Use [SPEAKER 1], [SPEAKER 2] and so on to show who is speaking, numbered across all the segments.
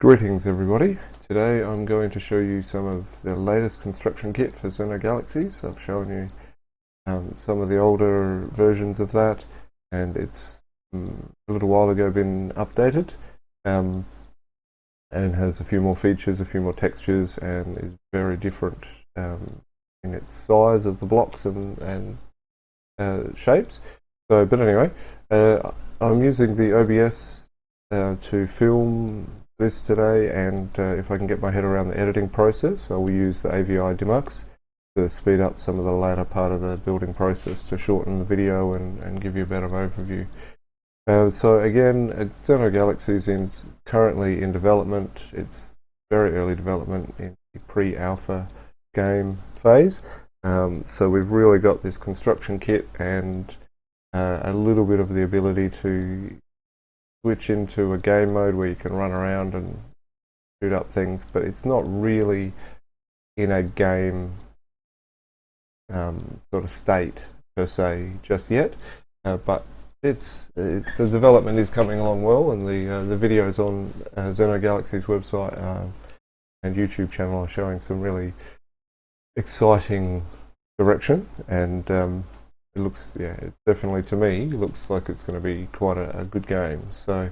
[SPEAKER 1] Greetings everybody. Today I'm going to show you some of the latest construction kit for Xeno Galaxies. I've shown you some of the older versions of that, and it's a little while ago been updated and has a few more features, a few more textures, and is very different in its size of the blocks and shapes. But anyway, I'm using the OBS to film this today, and if I can get my head around the editing process, I will use the AVI Demux to speed up some of the latter part of the building process to shorten the video and give you a better overview. So again, Xeno Galaxies is currently in development. It's very early development in the pre-alpha game phase. So we've really got this construction kit and a little bit of the ability to switch into a game mode where you can run around and shoot up things, but it's not really in a game sort of state per se just yet. But the development is coming along well, and the videos on Xeno Galaxies website and YouTube channel are showing some really exciting direction, and it looks, definitely to me, looks like it's going to be quite a good game. So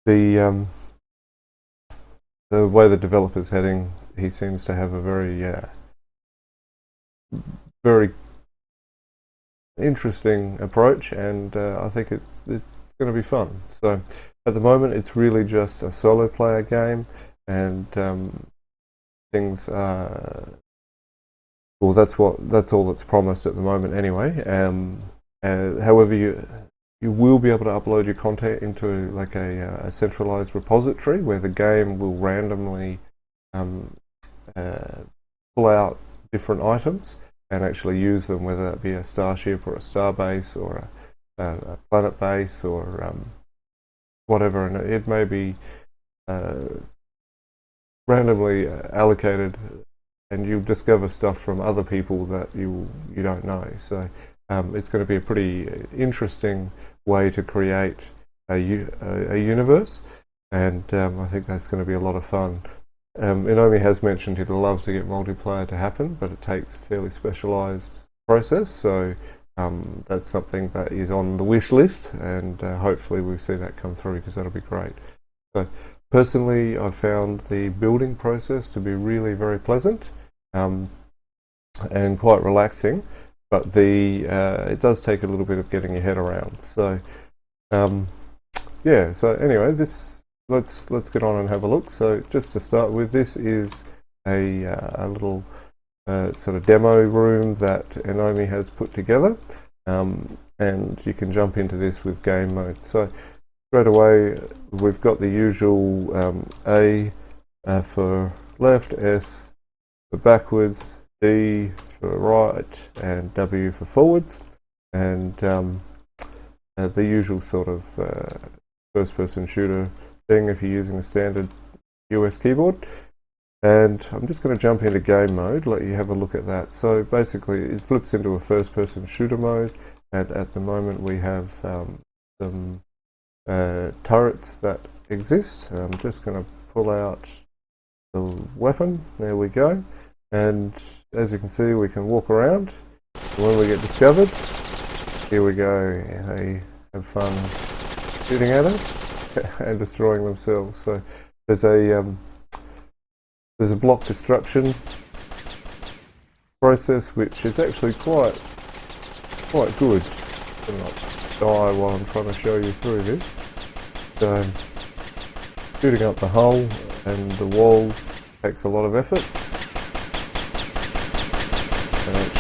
[SPEAKER 1] the way the developer's heading, he seems to have a very interesting approach, and I think it's going to be fun. So at the moment, it's really just a solo player game, and things are, well, that's all that's promised at the moment anyway. However, you will be able to upload your content into like a centralized repository where the game will randomly pull out different items and actually use them, whether that be a starship or a starbase or a planet base or whatever, and it may be randomly allocated, and you'll discover stuff from other people that you don't know. So it's going to be a pretty interesting way to create a universe, and I think that's going to be a lot of fun. Enomi has mentioned he'd love to get multiplayer to happen, but it takes a fairly specialised process, so that's something that is on the wish list, and hopefully we'll see that come through, because that'll be great. So personally, I've found the building process to be really very pleasant and quite relaxing, but it does take a little bit of getting your head around. So so anyway, let's get on and have a look. So just to start with, this is a little sort of demo room that Enomi has put together, and you can jump into this with game mode. So straight away we've got the usual A for left, S for backwards, D for right, and W for forwards, and the usual sort of first-person shooter thing if you're using a standard US keyboard. And I'm just going to jump into game mode, let you have a look at that. So basically it flips into a first-person shooter mode, and at the moment we have some turrets that exist. I'm just going to pull out the weapon. There we go. And as you can see, we can walk around. When we get discovered, here we go. They have fun shooting at us and destroying themselves. So there's a block destruction process, which is actually quite good. I'm not die while I'm trying to show you through this. So shooting up the hull and the walls takes a lot of effort.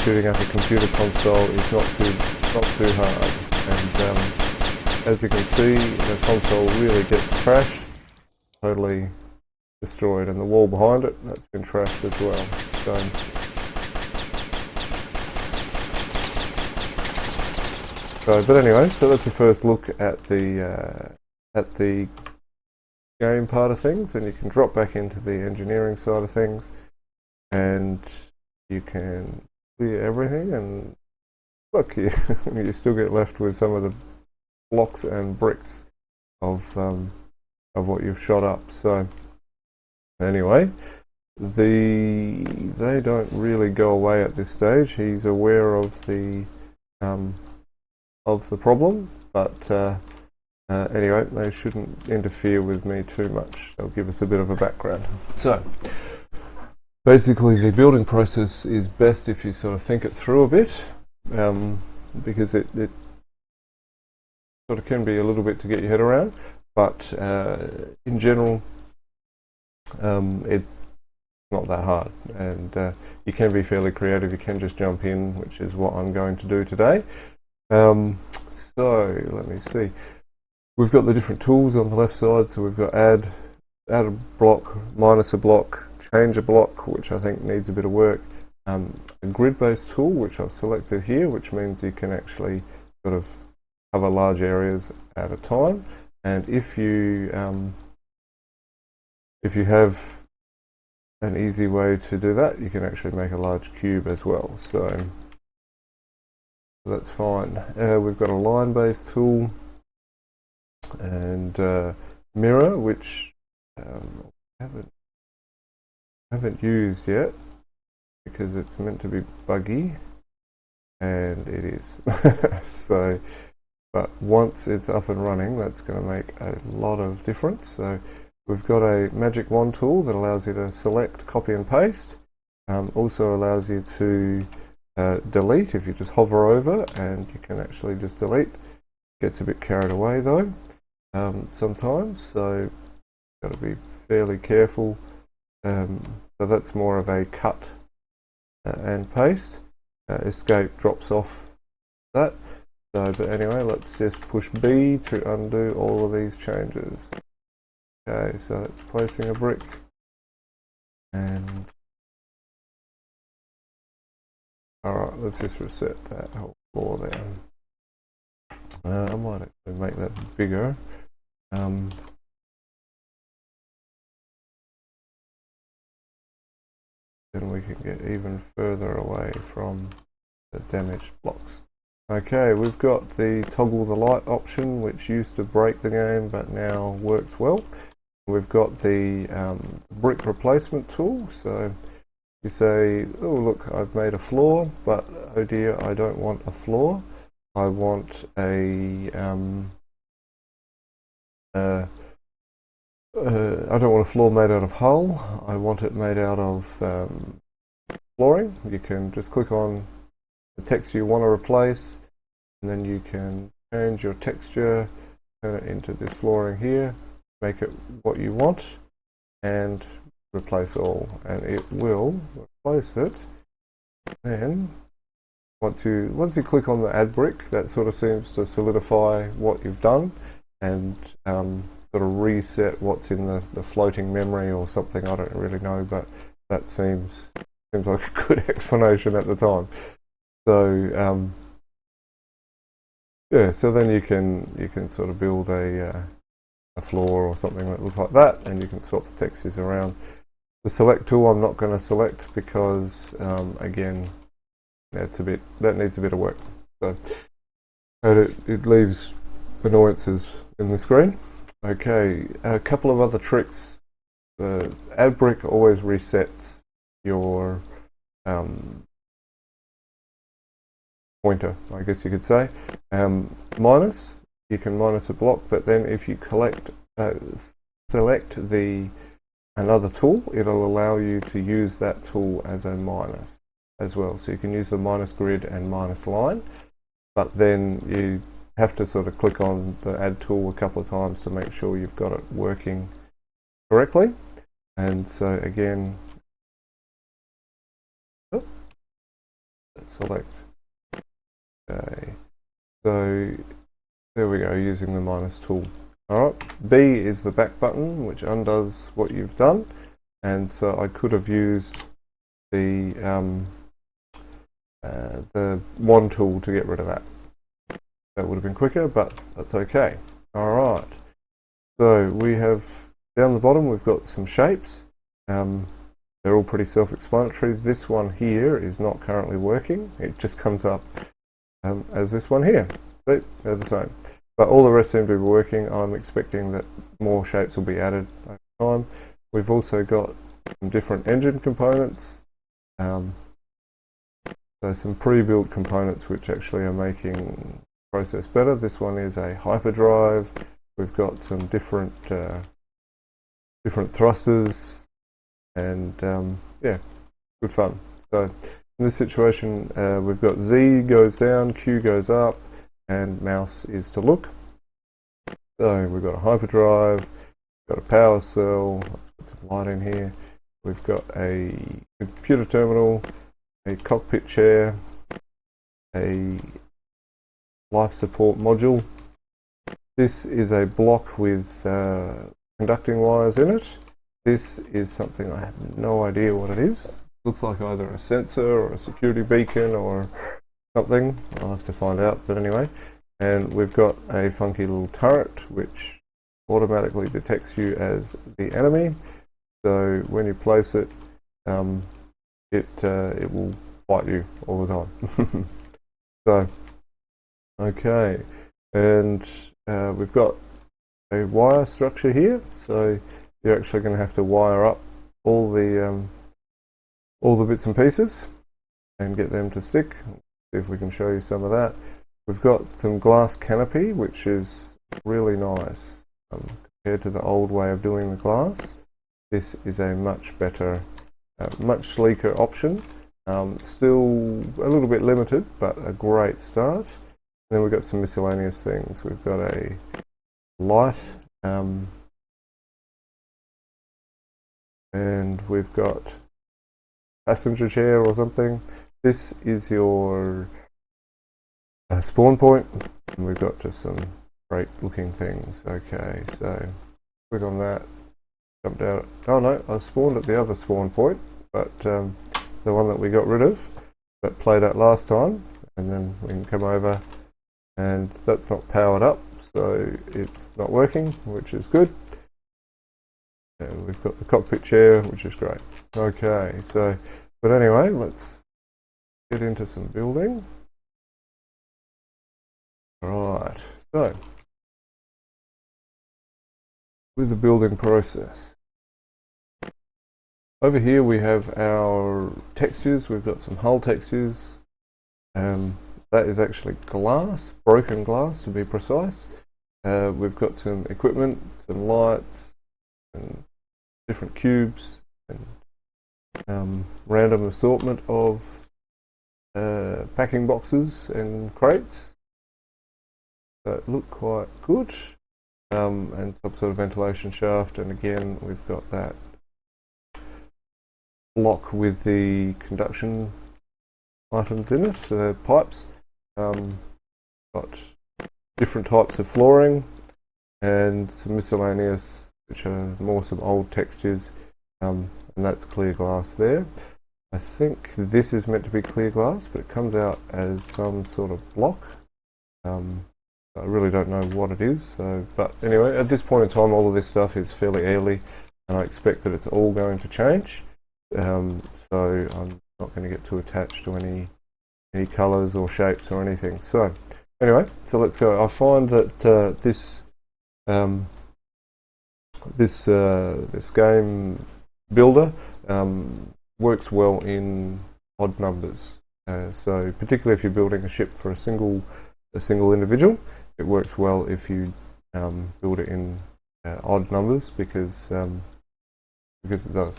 [SPEAKER 1] Shooting up a computer console is not too hard, and as you can see, the console really gets trashed, totally destroyed, and the wall behind it, that's been trashed as well. But anyway, so that's the first look at the game part of things, and you can drop back into the engineering side of things, and you can clear everything, and look, you still get left with some of the blocks and bricks of what you've shot up. So Anyway, they don't really go away at this stage. He's aware of the problem, but anyway, they shouldn't interfere with me too much. They'll give us a bit of a background. So basically, the building process is best if you sort of think it through a bit, because it sort of can be a little bit to get your head around, but in general, it's not that hard, and you can be fairly creative. You can just jump in, which is what I'm going to do today. So let me see. We've got the different tools on the left side. So we've got add a block, minus a block, change a block, which I think needs a bit of work. A grid-based tool, which I've selected here, which means you can actually sort of cover large areas at a time. And if you have an easy way to do that, you can actually make a large cube as well. So that's fine. We've got a line-based tool and mirror, which I haven't used yet because it's meant to be buggy, and it is. So, but once it's up and running, that's going to make a lot of difference. So we've got a magic wand tool that allows you to select, copy and paste. Also allows you to delete if you just hover over, and you can actually just delete. Gets a bit carried away though sometimes, so got to be fairly careful. So that's more of a cut and paste. Escape drops off that. So, but anyway, let's just push B to undo all of these changes. Okay, so it's placing a brick, and alright, let's just reset that whole floor there. I might actually make that bigger. Then we can get even further away from the damaged blocks. Okay, we've got the toggle the light option, which used to break the game but now works well. We've got the brick replacement tool. So you say, oh look, I've made a floor, but oh dear, I don't want a floor. I want a I don't want a floor made out of hull. I want it made out of flooring. You can just click on the text you want to replace, and then you can change your texture, turn it into this flooring here, make it what you want, and replace all, and it will replace it. Then once you click on the add brick, that sort of seems to solidify what you've done, and sort of reset what's in the floating memory or something. I don't really know, but that seems like a good explanation at the time. So yeah, so then you can sort of build a floor or something that looks like that, and you can swap the textures around. The select tool I'm not going to select because again, that needs a bit of work. So it leaves annoyances in the screen. Okay, a couple of other tricks. The add brick always resets your pointer, I guess you could say. Minus, you can minus a block, but then if you select another tool, it'll allow you to use that tool as a minus as well. So you can use the minus grid and minus line, but then you have to sort of click on the add tool a couple of times to make sure you've got it working correctly. And so again, select. Okay, so there we go, using the minus tool. Alright, B is the back button, which undoes what you've done, and so I could have used the wand tool to get rid of that. That would have been quicker, but that's okay. Alright, so we have down the bottom we've got some shapes. They're all pretty self-explanatory. This one here is not currently working. It just comes up as this one here. See, they're the same. But all the rest seem to be working. I'm expecting that more shapes will be added over time. We've also got some different engine components, so some pre-built components which actually are making the process better. This one is a hyperdrive. We've got some different thrusters, and yeah, good fun. So in this situation, we've got Z goes down, Q goes up, and mouse is to look. So we've got a hyperdrive, got a power cell, let's put some light in here. We've got a computer terminal, a cockpit chair, a life support module. This is a block with conducting wires in it. This is something I have no idea what it is. Looks like either a sensor or a security beacon or something. I'll have to find out, but anyway. And we've got a funky little turret which automatically detects you as the enemy. So when you place it, it will fight you all the time. So, okay, and we've got a wire structure here. So you're actually going to have to wire up all the bits and pieces and get them to stick. See if we can show you some of that. We've got some glass canopy, which is really nice compared to the old way of doing the glass. This is a much better, much sleeker option. Still a little bit limited, but a great start. And then we've got some miscellaneous things. We've got a light, and we've got passenger chair or something. This is your spawn point, and we've got just some great looking things. Okay, so click on that, jumped out. Oh no, I spawned at the other spawn point, but the one that we got rid of, that played out last time, and then we can come over, and that's not powered up, so it's not working, which is good. And we've got the cockpit chair, which is great. Okay, so, but anyway, let's get into some building. Right, so with the building process. Over here we have our textures. We've got some hull textures. That is actually glass, broken glass to be precise. We've got some equipment, some lights, and different cubes, and random assortment of packing boxes and crates that look quite good, and some sort of ventilation shaft. And again, we've got that block with the conduction items in it, pipes. Got different types of flooring and some miscellaneous, which are more some old textures, and that's clear glass there. I think this is meant to be clear glass, but it comes out as some sort of block. I really don't know what it is, so, but anyway, at this point in time, all of this stuff is fairly early, and I expect that it's all going to change. So I'm not going to get too attached to any colours or shapes or anything. So anyway, so let's go. I find that this game builder works well in odd numbers. So particularly if you're building a ship for a single individual, it works well if you build it in odd numbers, because it does.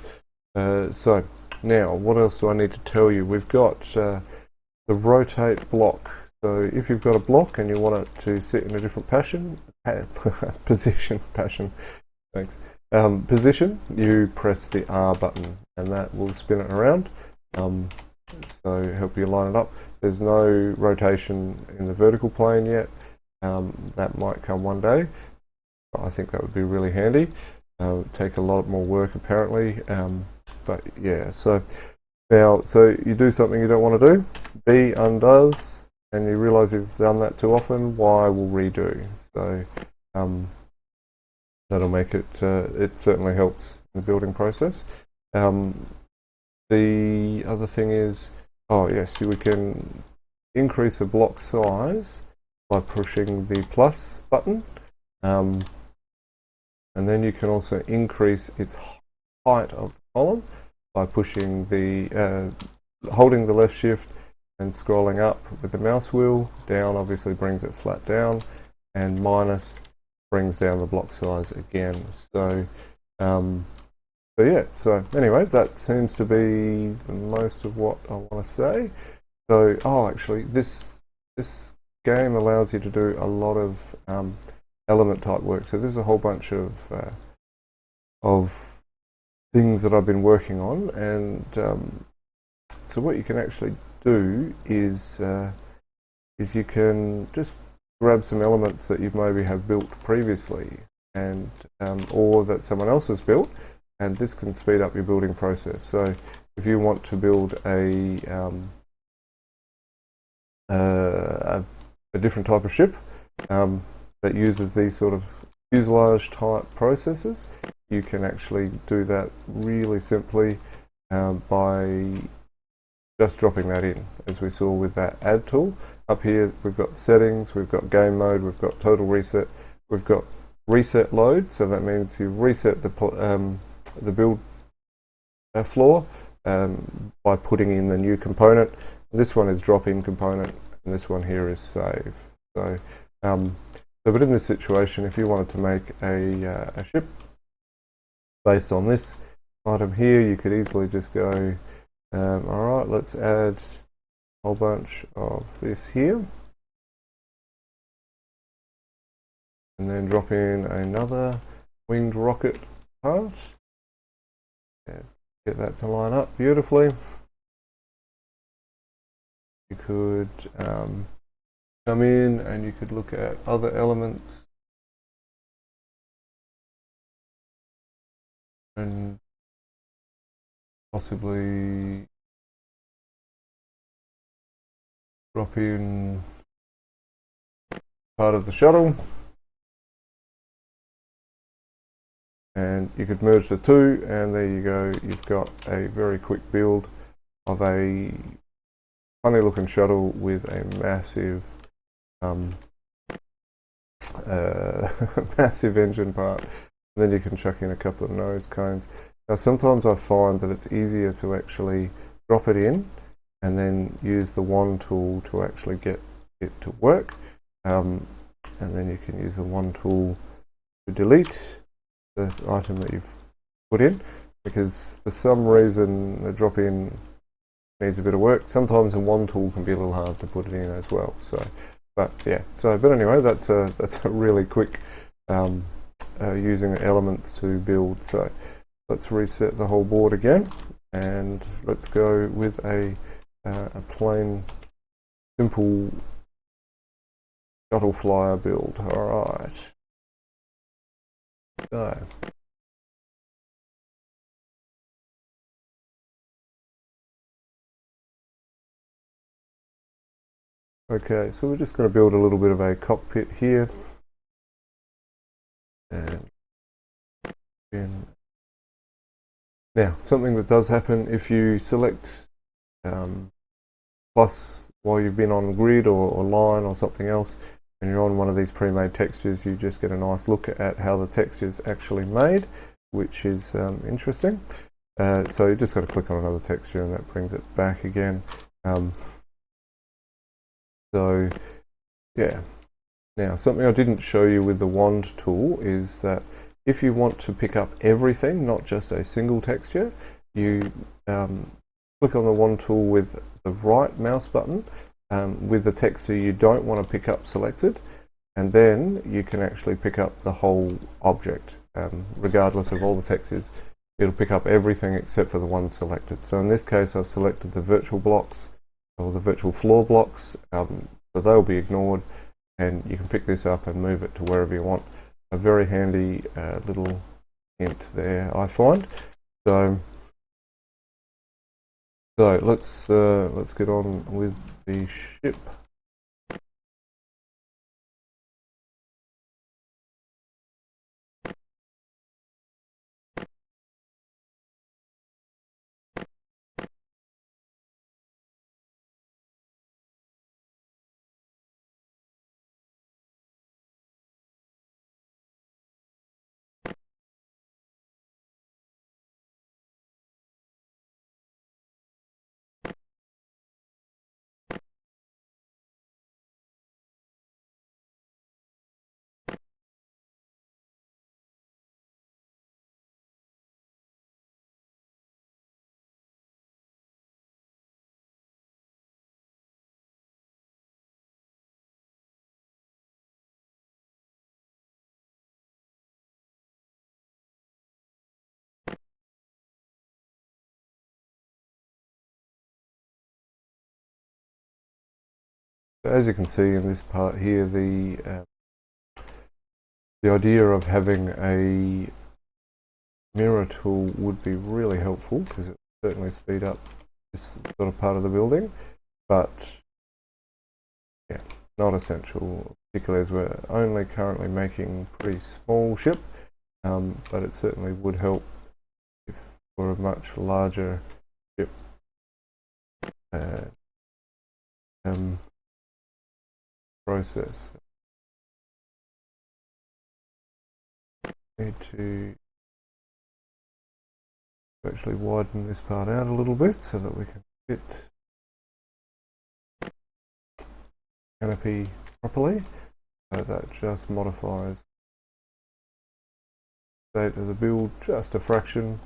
[SPEAKER 1] So now, what else do I need to tell you? We've got the rotate block. So if you've got a block and you want it to sit in a different position, you press the R button, and that will spin it around. So help you line it up. There's no rotation in the vertical plane yet. That might come one day. I think that would be really handy. Take a lot more work apparently, but yeah. So now, so you do something you don't want to do, B undoes, and you realise you've done that too often. Y will redo. So that'll make it. It certainly helps in the building process. The other thing is, oh yes, we can increase a block size by pushing the plus button, and then you can also increase its height of the column by pushing the holding the left shift and scrolling up with the mouse wheel. Down obviously brings it flat down, and minus brings down the block size again. So yeah, so anyway, that seems to be most of what I want to say. So, actually, this game allows you to do a lot of element type work. So there's a whole bunch of things that I've been working on, and so what you can actually do is you can just grab some elements that you maybe have built previously, and or that someone else has built, and this can speed up your building process. So if you want to build a different type of ship that uses these sort of fuselage type processes, you can actually do that really simply by just dropping that in, as we saw with that add tool. Up here we've got settings, we've got game mode, we've got total reset, we've got reset load, so that means you reset the build floor by putting in the new component. This one is drop-in component, and this one here is save. So, but in this situation, if you wanted to make a ship based on this item here, you could easily just go, alright, let's add a whole bunch of this here, and then drop in another winged rocket part, and get that to line up beautifully. You could come in and you could look at other elements and possibly drop in part of the shuttle, and you could merge the two, and there you go, you've got a very quick build of a funny looking shuttle with a massive massive engine part. And then you can chuck in a couple of nose cones. Now sometimes I find that it's easier to actually drop it in and then use the wand tool to actually get it to work, and then you can use the wand tool to delete the item that you've put in, because for some reason the drop in needs a bit of work. Sometimes a wand tool can be a little hard to put it in as well. So, but anyway, that's a really quick using elements to build. So let's reset the whole board again, and let's go with a plain, simple shuttle flyer build. All right. So. Okay, so we're just going to build a little bit of a cockpit here, and now something that does happen if you select plus while you've been on grid or line or something else, and you're on one of these pre-made textures, you just get a nice look at how the texture is actually made, which is interesting. So you just got to click on another texture, and that brings it back again. So yeah, now something I didn't show you with the wand tool is that if you want to pick up everything, not just a single texture, you click on the wand tool with the right mouse button with the texture you don't want to pick up selected, and then you can actually pick up the whole object. Regardless of all the textures, it'll pick up everything except for the one selected. So in this case I've selected the virtual blocks, or the virtual floor blocks, so they'll be ignored, and you can pick this up and move it to wherever you want. A very handy little hint there, I find. So let's get on with the ship. As you can see in this part here, the idea of having a mirror tool would be really helpful because it would certainly speed up this sort of part of the building, but yeah, not essential, particularly as we're only currently making a pretty small ship, but it certainly would help if for a much larger ship. Process. Need to actually widen this part out a little bit so that we can fit canopy properly. So that just modifies the state of the build just a fraction.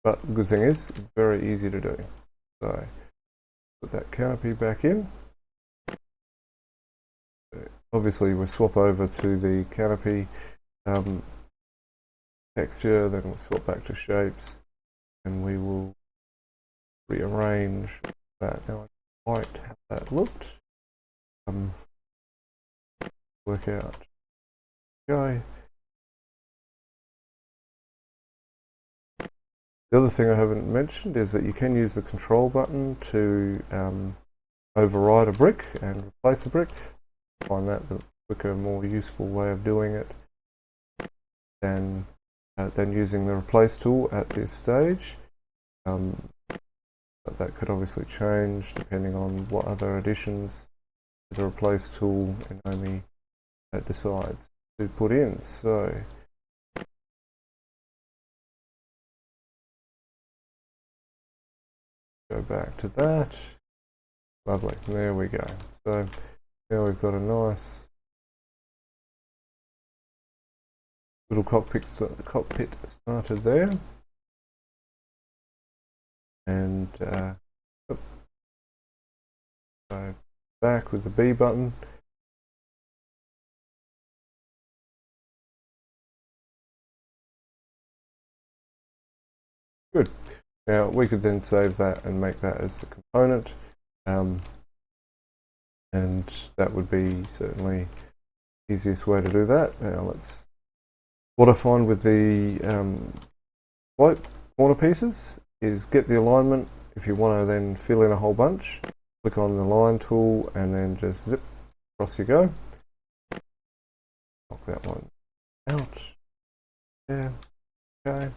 [SPEAKER 1] But the good thing is, it's very easy to do. So put that canopy back in. Obviously we'll swap over to the canopy texture, then we'll swap back to shapes, and we will rearrange that. Now I liked how that looked. Work out. Okay. The other thing I haven't mentioned is that you can use the control button to override a brick and replace a brick. I find that the quicker, more useful way of doing it than using the replace tool at this stage. But that could obviously change depending on what other additions the replace tool Enomi decides to put in. So go back to that. Lovely, there we go. So now we've got a nice little cockpit started there, and so back with the B button. Good. Now we could then save that and make that as the component, and that would be certainly the easiest way to do that. Now let's. What I find with the float corner pieces is get the alignment. If you want to then fill in a whole bunch, click on the line tool and then just zip, across you go. Knock that one out. Yeah, okay.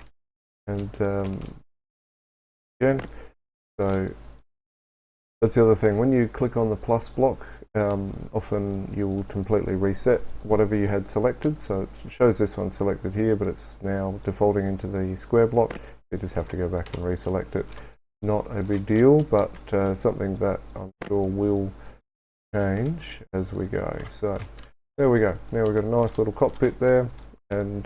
[SPEAKER 1] And again, so that's the other thing. When you click on the plus block, often you'll completely reset whatever you had selected. So it shows this one selected here, but it's now defaulting into the square block. You just have to go back and reselect it. Not a big deal, but something that I'm sure will change as we go. So there we go. Now we've got a nice little cockpit there, and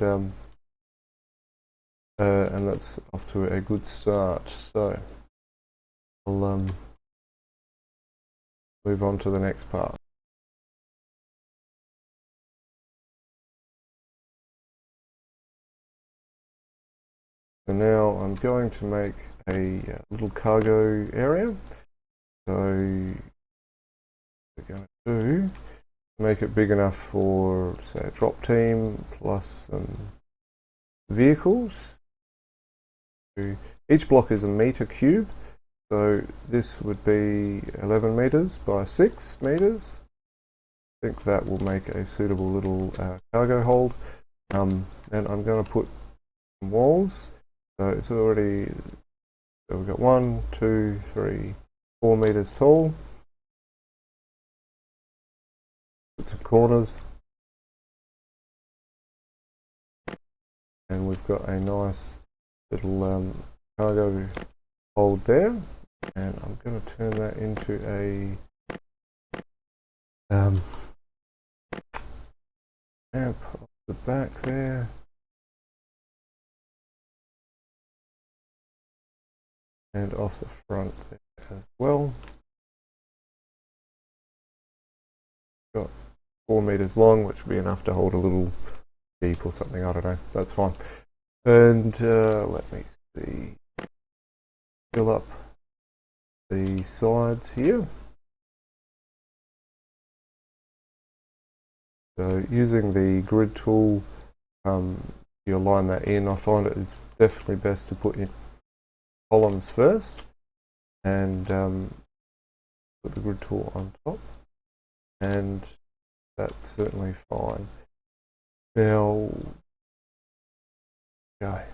[SPEAKER 1] that's off to a good start. So I'll move on to the next part. So now I'm going to make a little cargo area. So what we're going to do, make it big enough for, say, a drop team plus some vehicles. Each block is a meter cube. So this would be 11 meters by 6 meters. I think that will make a suitable little cargo hold. And I'm going to put some walls. So it's already, so we've got 1, 2, 3, 4 meters tall. Put some corners. And we've got a nice little cargo hold there, and I'm going to turn that into a map off the back there, and off the front there as well. Got 4 meters long, which would be enough to hold a little jeep or something, I don't know, that's fine. And let me see, fill up the sides here. So using the grid tool, you align that in. I find it is definitely best to put in columns first and put the grid tool on top, and that's certainly fine. Now, okay.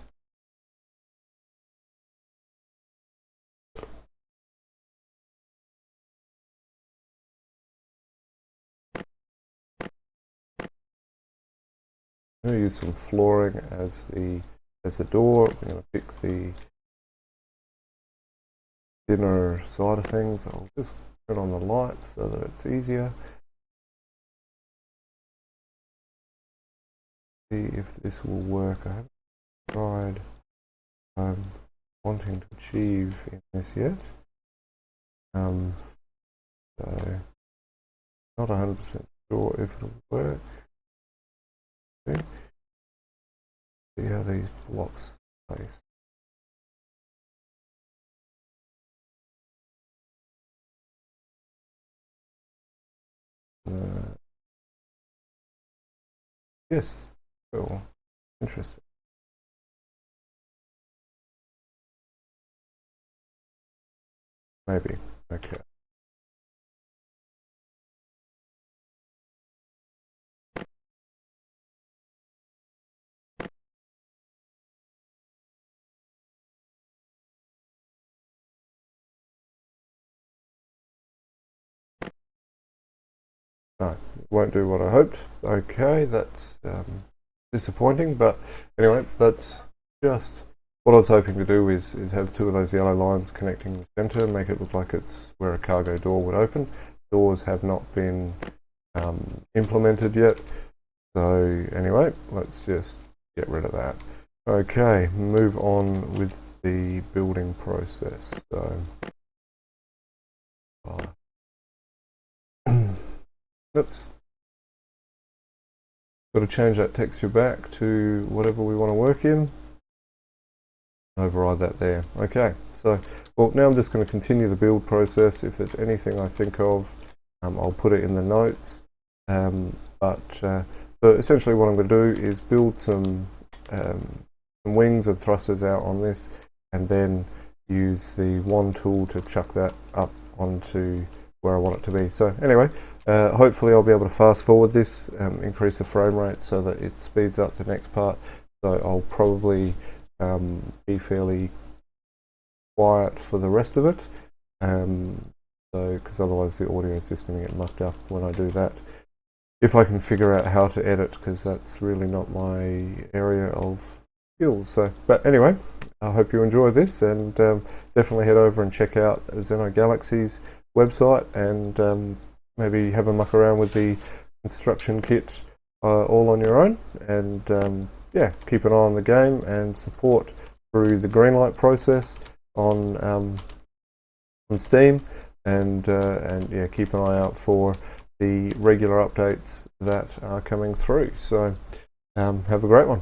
[SPEAKER 1] I'm going to use some flooring as the door. I'm going to pick the thinner side of things. I'll just turn on the lights so that it's easier. See if this will work. I haven't tried wanting to achieve in this yet. So not 100% sure if it'll work. Okay. See how these blocks place. Yes, cool. Interesting. Maybe. Okay. No, it won't do what I hoped. Okay, that's disappointing, but anyway, that's just what I was hoping to do is have two of those yellow lines connecting the center, make it look like it's where a cargo door would open. Doors have not been implemented yet, so anyway, let's just get rid of that. Okay, move on with the building process. So oops. Got to change that texture back to whatever we want to work in. Override that there. Okay, so well, now I'm just going to continue the build process. If there's anything I think of, I'll put it in the notes. So essentially what I'm going to do is build some wings and thrusters out on this, and then use the wand tool to chuck that up onto where I want it to be. So anyway, hopefully I'll be able to fast forward this, increase the frame rate so that it speeds up the next part. So I'll probably be fairly quiet for the rest of it, because otherwise the audio is just going to get mucked up when I do that. If I can figure out how to edit, because that's really not my area of skills. So, but anyway, I hope you enjoy this, and definitely head over and check out Xeno Galaxies website, and maybe have a muck around with the construction kit all on your own, and yeah, keep an eye on the game and support through the greenlight process on Steam, and yeah, keep an eye out for the regular updates that are coming through. So have a great one.